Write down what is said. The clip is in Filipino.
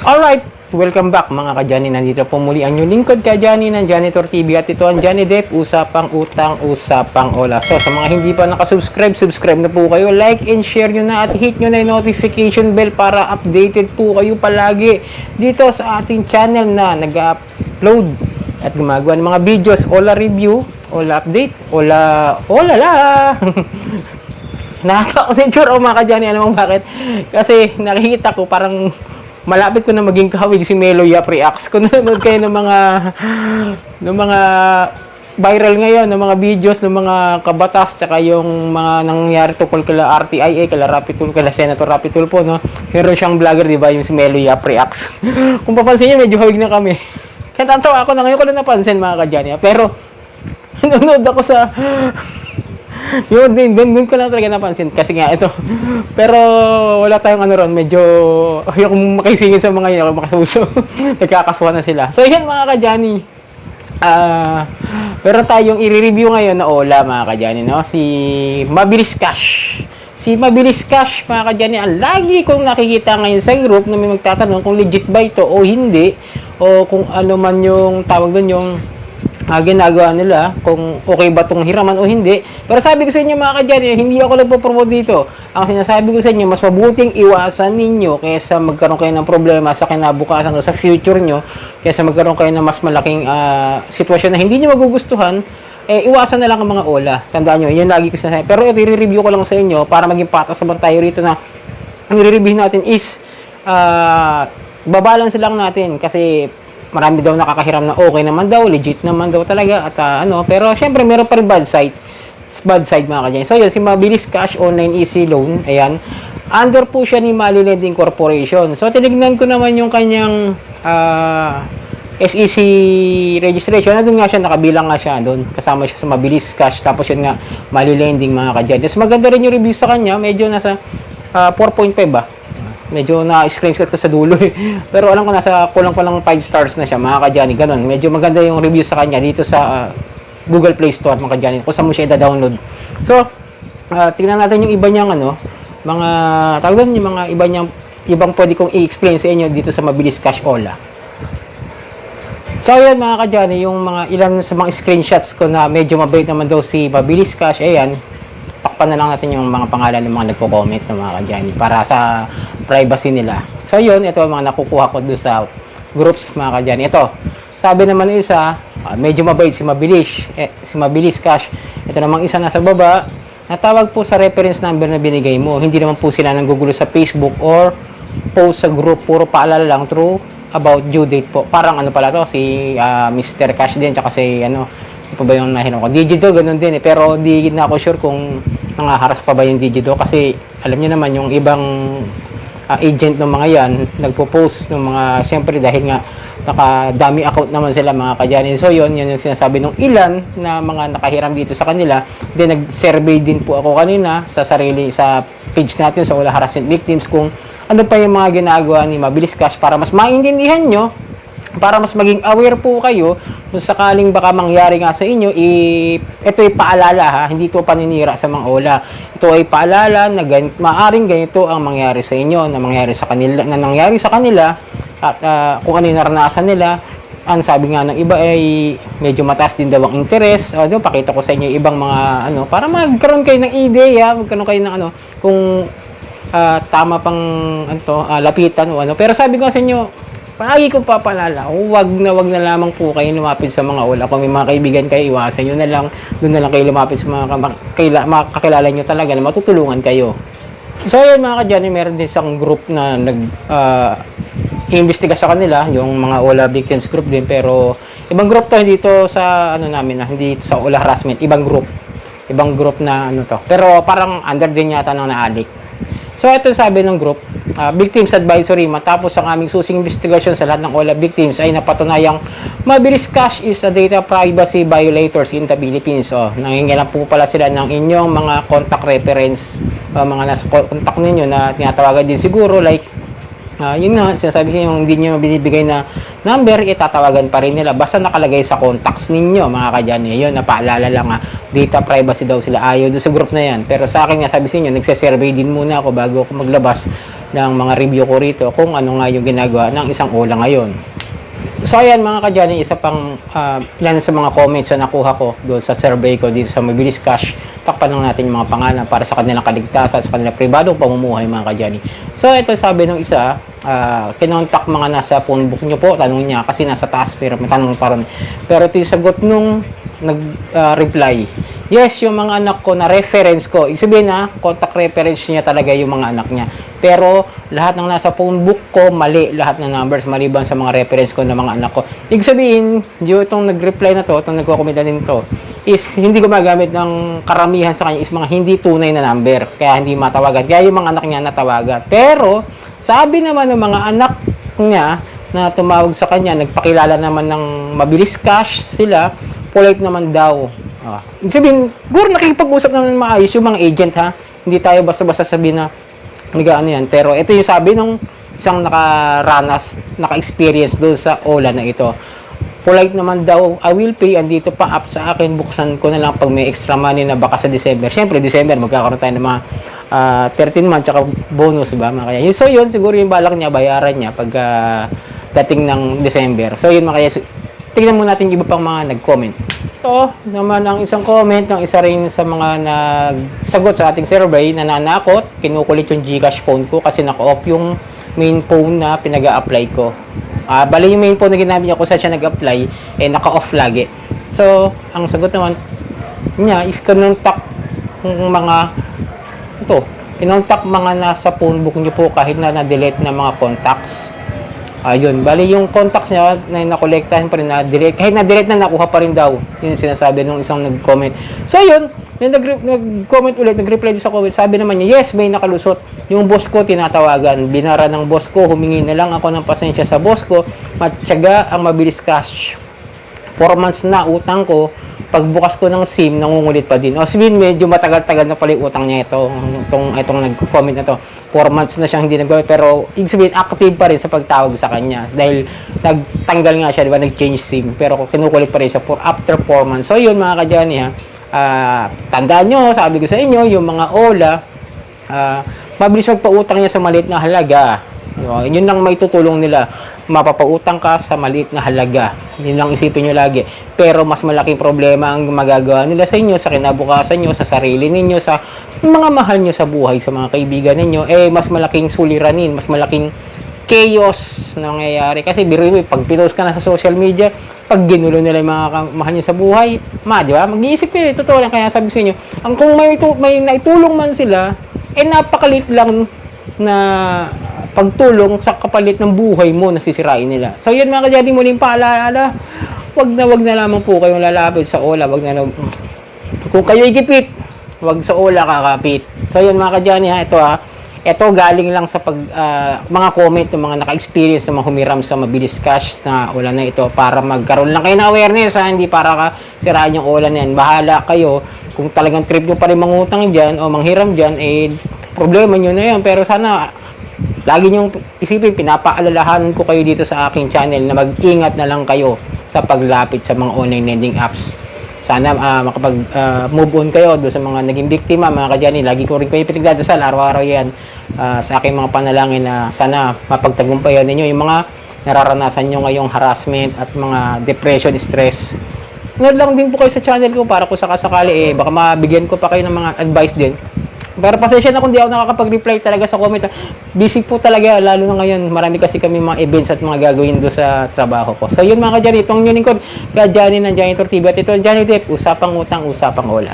Alright, welcome back mga ka-Johnny. Nandito po muli ang inyong lingkod ka-Johnny ng Janitor TV at ito ang Johnny Depp, usapang utang, usapang ola. So sa mga hindi pa nakasubscribe, subscribe na po kayo, like and share nyo na at hit nyo na yung notification bell para updated po kayo palagi dito sa ating channel na nag-upload at gumagawa ng mga videos, ola review, ola update, ola la. Nakaka-sensure ako mga ka-Johnny, alam mo bakit? Kasi nakikita ko parang malapit ko na maging kahawig si Melo Yap Reacts. Kung nanonood kayo ng mga viral ngayon, ng mga videos, ng mga kabatas, tsaka yung mga nangyari tungkol kala RTIA, kala Rapitul, kala Senator Rapitul po, no? Meron siyang vlogger, di ba? Yung si Melo Yap Reacts. Kung papansin niyo, medyo hawig na kami. Kaya tantawa ako na ngayon ko na napansin, mga ka-Johnny. Pero, nanonood ako sa yun din, dun ko lang talaga napansin kasi nga ito. Pero wala tayong ano ron, medyo ayokong makisingin sa mga yun, makasuso. Nagkakasuhan na sila. So yan mga ka-Johnny. Meron tayong i-review ngayon na ola mga ka-Johnny, no? Si Mabilis Cash. Si Mabilis Cash mga ka-Johnny, ang lagi kong nakikita ngayon sa group na may magtatanong kung legit ba ito o hindi, o kung ano man yung tawag doon, yung ginagawa nila, kung okay ba itong hiraman o hindi. Pero sabi ko sa inyo mga ka-Johnny, hindi ako nagpo-promote dito. Ang sinasabi ko sa inyo, mas mabuting iwasan ninyo kaysa magkaroon kayo ng problema sa kinabukasan o sa future nyo, kaysa magkaroon kayo ng mas malaking sitwasyon na hindi nyo magugustuhan. Iwasan na lang ang mga ola. Tandaan nyo, yun lagi ko sinasabi. Pero i-review ko lang sa inyo para maging patas naman tayo rito na ang i-review natin is babalance lang natin kasi marami daw nakakahiram na okay naman daw, legit naman daw talaga at pero syempre meron pa rin bad side mga ka-Johnny. So yun, si Mabilis Cash Online Easy Loan, ayan, under po siya ni Mali Lending Corporation. So tinignan ko naman yung kanyang SEC registration, doon nga siya, nakabilang nga siya doon, kasama siya sa Mabilis Cash, tapos yun nga Mali Lending mga ka-Johnny. So maganda rin yung review sa kanya, medyo nasa 4.5 ba. Medyo na-screenshot ko sa dulo eh. Pero alam ko nasa kulang-kulang 5 stars na siya mga ka-Johnny. Ganun. Medyo maganda yung review sa kanya dito sa Google Play Store mga ka-Johnny. Kung saan mo siya i-download. So, tingnan natin yung iba niyang mga tawag doon, yung mga ibang pwede kong i-explain sa inyo dito sa Mabilis Cash Ola. So, ayun mga ka-Johnny, yung mga ilan sa mga screenshots ko na medyo mabait naman daw si Mabilis Cash. Ayan. Pakpan na lang natin yung mga pangalan ng mga nagko-comment ng mga ka-Johnny para sa privacy nila. So yun, ito ang mga nakukuha ko doon sa groups mga ka-Johnny. Ito, sabi naman ng isa, medyo mabait si Mabilis Cash. Ito namang isa nasa baba, natawag po sa reference number na binigay mo. Hindi naman po sila nanggugulo sa Facebook or post sa group, puro paalala lang through about due date po. Parang pala to, si Mr. Cash din, tsaka si ito ba yung nahinom ko? Digido, ganun din eh. Pero di na ako sure kung nangaharas pa ba yung Digido kasi alam niyo naman yung ibang agent ng mga yan, nagpo-post ng mga, syempre dahil nga nakadami account naman sila mga ka-Johnny. So yun yung sinasabi ng ilan na mga nakahiram dito sa kanila. Then nag-survey din po ako kanina sa page natin sa Ola Harassment Victims kung ano pa yung mga ginagawa ni Mabilis Cash para mas maintindihan nyo, para mas maging aware po kayo kung sakaling baka mangyari nga sa inyo. Ito ay paalala ha, hindi ito paninira sa mga ola. Ito ay paalala na maaring ganito ang mangyari sa inyo, na nangyari sa kanila at kung ano yung naranasan nila. Ang sabi nga ng iba ay medyo mataas din daw ang interest. Pakita ko sa inyo ibang mga para magkaroon kayo ng ideya, magkaroon kayo ng kung tama pang lapitan o Pero sabi ko sa inyo, palagi kong papalala, wag na lamang po kayo lumapit sa mga ola. Kung may mga kaibigan kayo, iwasan nyo na lang. Doon na lang kayo lumapit sa mga kakilala nyo talaga na matutulungan kayo. So yun mga ka-Johnny, meron din isang group na nag-iimbestiga sa kanila, yung mga ola victims group din. Pero ibang group to, hindi to sa hindi to sa ola harassment. Ibang group na to. Pero parang under din yata ng na-addict. So ito sabi ng group, Victims Advisory, matapos ang aming susing investigasyon sa lahat ng OLA victims ay napatunayang Mabilis Cash is a data privacy violators in the Philippines. Nangingialam po pala sila ng inyong mga contact reference, mga nasa contact ninyo na tinatawagan din siguro like yun nga, sinasabi ko yung hindi nyo binibigay na number, itatawagan pa rin nila. Basta nakalagay sa contacts ninyo, mga ka-Johnny. Yun, napaalala lang data privacy daw sila. Ayaw doon sa group na yan. Pero sa akin nga, sabi sa inyo, nagse-survey din muna ako bago ako maglabas ng mga review ko rito kung ano nga yung ginagawa ng isang Ola ngayon. So ayan mga kadyani, isa pang ilan sa mga comments na nakuha ko doon sa survey ko dito sa Mabilis Cash. Takpan lang natin yung mga pangalan para sa kanilang kaligtasan, sa kanilang pribadong pamumuhay mga kadyani. So ito sabi ng isa, kinontak mga nasa phone book nyo po, tanong niya kasi nasa taas pero may tanong pa rin. Pero ito yung sagot nung nag-reply. Yes, yung mga anak ko na reference ko, ibig sabihin na contact reference niya talaga yung mga anak niya. Pero lahat ng nasa phone book ko, mali lahat ng numbers, maliban sa mga reference ko ng mga anak ko. Ibig sabihin, yung itong nag-reply na to, itong nagko-comment na din to, is hindi gumagamit ng karamihan sa kanya is mga hindi tunay na number. Kaya hindi matawagan. Kaya yung mga anak niya natawagan. Pero, sabi naman ng mga anak niya na tumawag sa kanya, nagpakilala naman ng Mabilis Cash sila, polite naman daw. Ibig sabihin, siguro nakikipag-usap naman maayos yung mga agent ha. Hindi tayo basta-basta sabihin na ano yan. Pero ito yung sabi ng isang nakaranas, naka-experience doon sa Ola na ito. Polite naman daw, I will pay, andito pa up sa akin, buksan ko na lang pag may extra money na baka sa December. Siyempre, December, magkakaroon tayo ng mga 13 months, tsaka bonus, diba? Kaya, so yun, siguro yung balak niya, bayaran niya pag dating ng December. So yun, kaya tingnan mo natin yung iba pang mga nag-comment. Ito naman ang isang comment ng isa rin sa mga nagsagot sa ating survey, nananakot, kinukulit yung GCash phone ko kasi naka-off yung main phone na pinag-a-apply ko. Bali yung main phone na ginamit niya kung saan siya nag-apply, naka-off lagi. So, ang sagot naman niya is kinontak mga nasa phone book niyo po kahit na na-delete na mga contacts. Ayun, bali yung contacts niya na nakolektahin pa rin na delete, kahit na-delete na nakuha pa rin daw. Yun sinasabi nung isang nag-comment. So yun, yung nag-comment ulit, nag-reply sa comment, sabi naman niya, yes, may nakalusot. Yung boss ko tinatawagan, binara ng boss ko, humingi na lang ako ng pasensya sa boss ko, matyaga ang Mabilis Cash. 4 months na utang ko, pagbukas ko ng SIM, nangungulit pa din. Sabihin, medyo matagal-tagal na pala yung utang niya itong nag-comment na to. 4 months na siyang hindi nag-comment, pero ibig sabihin, active pa rin sa pagtawag sa kanya. Dahil nagtanggal nga siya, di ba, nag-change SIM, pero kinukulit pa rin siya after 4 months. So yun mga kadyani ha, tandaan nyo, sabi ko sa inyo, yung mga Ola, mabilis magpautang niya sa maliit na halaga. Yun lang may tutulong nila. Mapapautang ka sa maliit na halaga. Yun lang isipin nyo lagi. Pero mas malaking problema ang magagawa nila sa inyo, sa kinabukasan nyo, sa sarili ninyo, sa mga mahal nyo sa buhay, sa mga kaibigan ninyo, mas malaking suliranin, mas malaking chaos na nangyayari. Kasi biruin mo, pag pinost ka na sa social media, pag ginulo nila yung mga mahal nyo sa buhay, di ba? Mag-iisip kayo, totoo lang. Kaya sabi sa inyo, kung may naitulong man sila, napakalit lang na pagtulong sa kapalit ng buhay mo na sisirain nila. So yun mga kadyani, muling paalala, wag na lamang po kayong lalapit sa Ola, kung kayo igipit, wag sa Ola kakapit. So yun mga kadyani ito galing lang sa mga comment ng mga naka-experience na humiram sa Mabilis Cash na Ola na ito para magkaroon lang kayo ng awareness, hindi para sirain yung Ola na yan. Bahala kayo, kung talagang trip nyo pa rin mangutang dyan o manghiram dyan, problema nyo na yan. Pero sana lagi niyong isipin, pinapaalalahanan ko kayo dito sa aking channel na mag-ingat na lang kayo sa paglapit sa mga online lending apps. Sana makapag-move on kayo doon sa mga naging biktima, mga kadyani. Lagi ko rin kayo pinagdadasal, araw-araw yan sa aking mga panalangin na sana mapagtagumpayan ninyo yung mga nararanasan nyo ngayong harassment at mga depression, stress. Nanood lang din po kayo sa channel ko para kung sakasakali, baka mabigyan ko pa kayo ng mga advice din. Pero pasensya na kung di ako nakakapag-reply talaga sa comment. Busy po talaga, lalo na ngayon. Marami kasi kami mga events at mga gagawin doon sa trabaho ko. So yun mga kadyani, itong yun lingkod, kaya Johnny ng Janitor TV. At ito, Johnny Depp, usapang utang, usapang Ola.